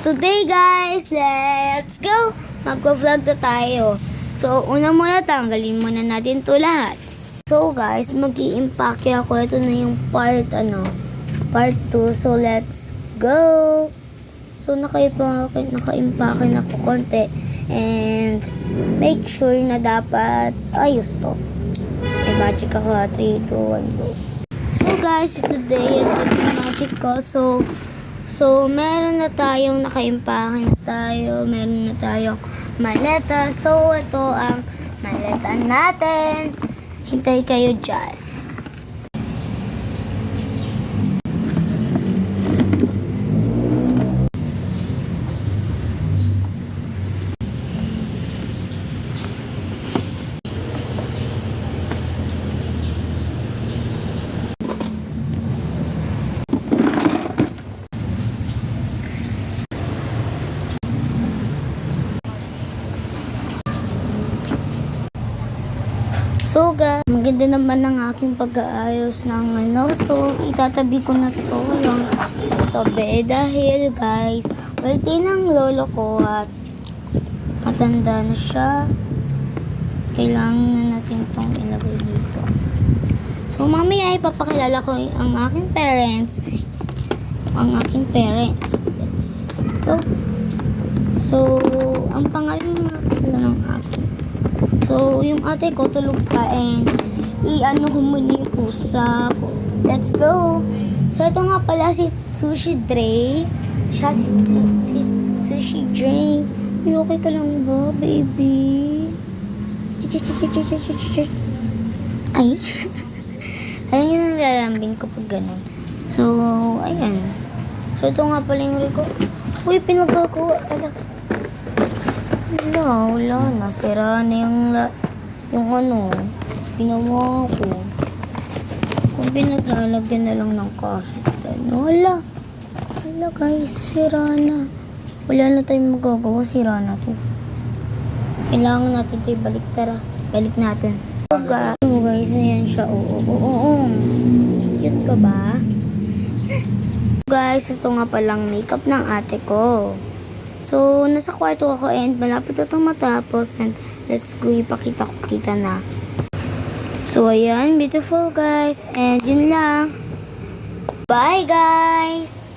today guys, let's go! Magpa-vlog na tayo. So, una muna, tanggalin muna natin to lahat. So guys, mag-i-impake ako. Ito na yung part 2. So, let's go! So, naka-impake na ako konti. And, make sure na dapat ayos to. May magic ako. 3, 2, 1, go. So guys, today, ito yung magic ko. So, meron na tayong nakaimpake na tayo. Meron na tayong maleta. So, ito ang maleta natin. Hintay kayo dyan. So guys, maganda naman ang aking pag-aayos ng So, itatabi ko na to yung tabi. Dahil guys, birthday ng lolo ko at matanda na siya. Kailangan na natin tong ilagay dito. So, mamaya ipapakilala ko ang aking parents. Let's go. So, ang pangalan ng aking. So, yung ate ko tulog pa and i-ano ko muna yung pusa ko. Let's go! So, ito nga pala si Sushi Dre. Siya si Sushi Dre. Ay, okay ka lang ba, baby? Ay. Alam niyo nang lalambing kapag ganun. So, ayan. So, ito nga pala yung reko. Uy, pinagkakuha talaga. Wala na. Sira na yung ginawa ko. Kung pinaglalagyan na lang ng kasit. Wala guys, sira na. Wala na tayong magagawa, sira na to. Kailangan natin ito ibalik. Tara, balik natin. So guys, ayan siya. Oo. Cute ka ba? Guys, ito nga palang makeup ng ate ko. So, nasa kwarto ako and malapit na itong matapos and let's go, ipakita ko kita na. So, ayan, beautiful guys. And yun lang. Bye guys!